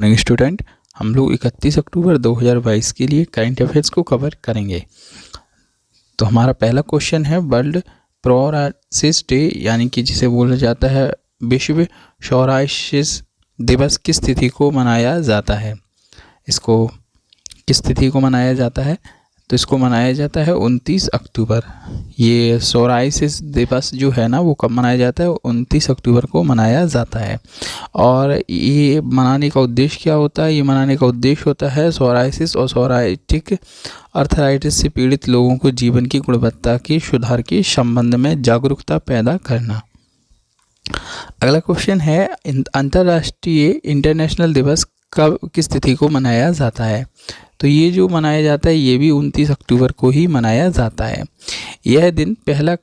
Morning student, हम लोग 31 अक्टूबर 2022 के लिए करंट अफेयर्स को कवर करेंगे। तो हमारा पहला क्वेश्चन है वर्ल्ड सोराइसिस डे, यानी कि जिसे बोला जाता है विश्व सोराइसिस दिवस किस तिथि को मनाया जाता है। इसको किस तिथि को मनाया जाता है? तो इसको मनाया जाता है 29 अक्टूबर। ये सोराइसिस दिवस जो है ना, वो कब मनाया जाता है? 29 अक्टूबर को मनाया जाता है। और ये मनाने का उद्देश्य क्या होता है? ये मनाने का उद्देश्य होता है सोराइसिस और सोराइटिक अर्थराइटिस से पीड़ित लोगों को जीवन की गुणवत्ता के सुधार के संबंध में जागरूकता पैदा करना। अगला क्वेश्चन है अंतर्राष्ट्रीय इंटरनेशनल दिवस कब किस तिथि को मनाया जाता है? तो ये जो मनाया जाता है ये भी 29 अक्टूबर को ही मनाया जाता है। यह दिन पहला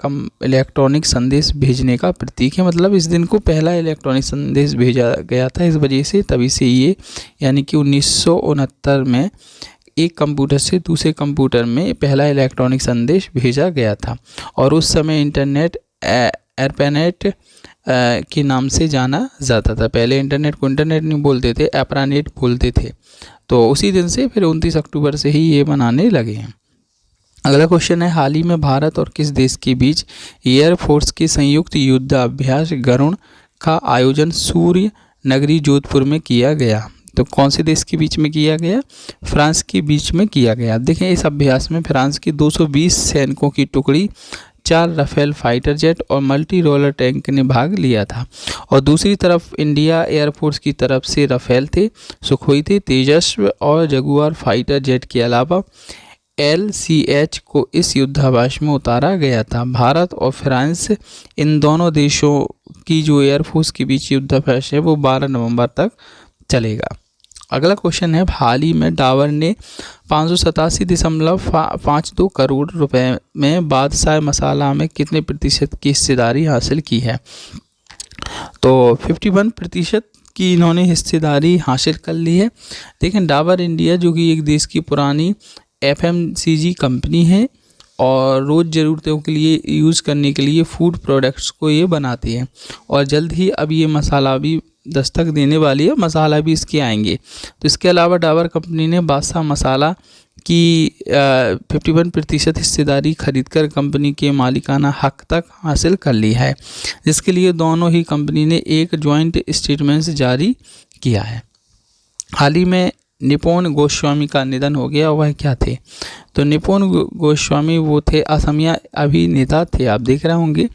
इलेक्ट्रॉनिक संदेश भेजने का प्रतीक है, मतलब इस दिन को पहला इलेक्ट्रॉनिक संदेश भेजा गया था, इस वजह से तभी से ये यानी कि 1969 में एक कंप्यूटर से दूसरे कंप्यूटर में पहला इलेक्ट्रॉनिक संदेश भेजा गया था। और उस समय इंटरनेट एरपानेट के नाम से जाना जाता था। पहले इंटरनेट को इंटरनेट नहीं बोलते थे, एरपानेट बोलते थे। तो उसी दिन से फिर 29 अक्टूबर से ही ये मनाने लगे हैं। अगला क्वेश्चन है हाल ही में भारत और किस देश के बीच एयरफोर्स के संयुक्त युद्ध अभ्यास गरुण का आयोजन सूर्य नगरी जोधपुर में किया गया? तो कौन से देश के बीच में किया गया? फ्रांस के बीच में किया गया। देखें, इस अभ्यास में फ्रांस की 220 सैनिकों की टुकड़ी, 4 राफेल फाइटर जेट और मल्टी रोलर टैंक ने भाग लिया था। और दूसरी तरफ इंडिया एयरफोर्स की तरफ से राफेल थे, सुखोई थे, तेजस्व और जगुआर फाइटर जेट के अलावा LCH को इस युद्धाभ्यास में उतारा गया था। भारत और फ्रांस इन दोनों देशों की जो एयरफोर्स के बीच युद्धाभ्यास है वो 12 नवंबर तक चलेगा। अगला क्वेश्चन है हाल ही में डाबर ने 587.52 करोड़ रुपए में बादशाह मसाला में कितने प्रतिशत की हिस्सेदारी हासिल की है? तो 51% की इन्होंने हिस्सेदारी हासिल कर ली है। देखें, डाबर इंडिया जो कि एक देश की पुरानी FMCG कंपनी है और रोज़ ज़रूरतों के लिए यूज़ करने के लिए फूड प्रोडक्ट्स को ये बनाती है। और जल्द ही अब ये मसाला भी दस्तक देने वाली है, मसाला भी इसके आएंगे। तो इसके अलावा डाबर कंपनी ने बादशाह मसाला की 51% हिस्सेदारी खरीदकर कंपनी के मालिकाना हक तक हासिल कर ली है, जिसके लिए दोनों ही कंपनी ने एक जॉइंट स्टेटमेंट जारी किया है। हाल ही में निपोन गोस्वामी का निधन हो गया। वह क्या थे? तो निपोन गोस्वामी वो थे असमिया अभिनेता थे, आप देख रहे होंगे।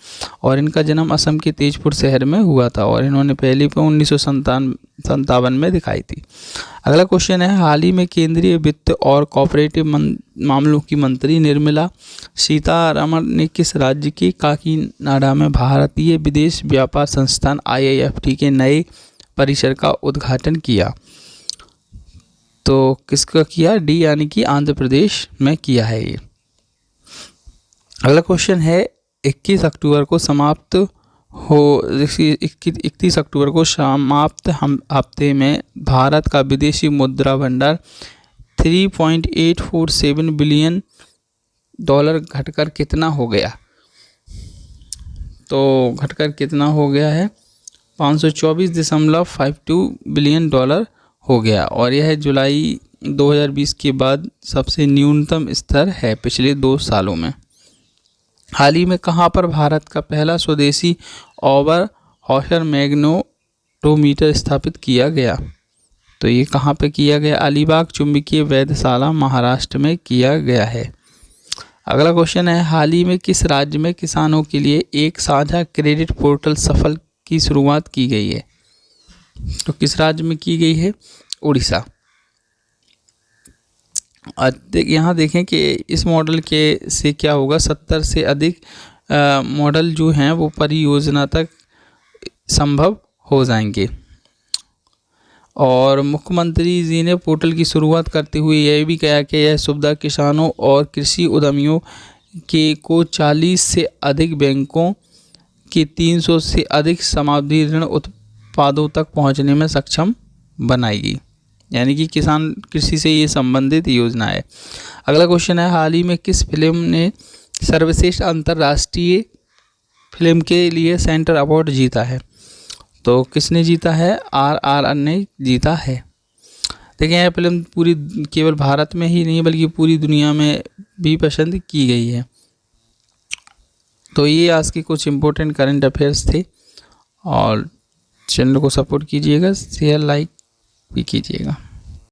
और इनका जन्म असम के तेजपुर शहर में हुआ था और इन्होंने पहली फिल्म 1957 में दिखाई थी। अगला क्वेश्चन है हाल ही में केंद्रीय वित्त और कॉर्पोरेटिव मामलों की मंत्री निर्मला सीतारमण ने किस राज्य के काकीनाडा में भारतीय विदेश व्यापार संस्थान IIFT के नए परिसर का उद्घाटन किया? तो किसका किया? D यानी कि आंध्र प्रदेश में किया है ये। अगला क्वेश्चन है 31 अक्टूबर को समाप्त 31 अक्टूबर को समाप्त हफ्ते में भारत का विदेशी मुद्रा भंडार $3.847 बिलियन घटकर कितना हो गया? तो घटकर कितना हो गया है? $524.52 बिलियन हो गया। और यह जुलाई 2020 के बाद सबसे न्यूनतम स्तर है पिछले 2 सालों में। हाल ही में कहां पर भारत का पहला स्वदेशी ओवर हॉशर मैग्नेटोमीटर स्थापित किया गया? तो ये कहां पे किया गया? अलीबाग चुंबकीय वेधशाला महाराष्ट्र में किया गया है। अगला क्वेश्चन है हाल ही में किस राज्य में किसानों के लिए एक साझा क्रेडिट पोर्टल सफल की शुरुआत की गई है? तो किस राज्य में की गई है? उड़ीसा। यहाँ देखें कि इस मॉडल के से क्या होगा, 70 से अधिक मॉडल जो हैं वो परियोजना तक संभव हो जाएंगे। और मुख्यमंत्री जी ने पोर्टल की शुरुआत करते हुए यह भी कहा कि यह सुविधा किसानों और कृषि उद्यमियों को 40 से अधिक बैंकों के 300 से अधिक समाधि ऋण उत्पादों तक पहुंचने में सक्षम बनाएगी, यानी कि किसान कृषि से ये संबंधित योजना है। अगला क्वेश्चन है हाल ही में किस फिल्म ने सर्वश्रेष्ठ अंतर्राष्ट्रीय फिल्म के लिए सेंटर अवार्ड जीता है? तो किसने जीता है? RRR ने जीता है। देखिए यहाँ फिल्म पूरी केवल भारत में ही नहीं बल्कि पूरी दुनिया में भी पसंद की गई है। तो ये आज के कुछ इम्पोर्टेंट करंट अफेयर्स थे, और चैनल को सपोर्ट कीजिएगा, शेयर लाइक भी कीजिएगा।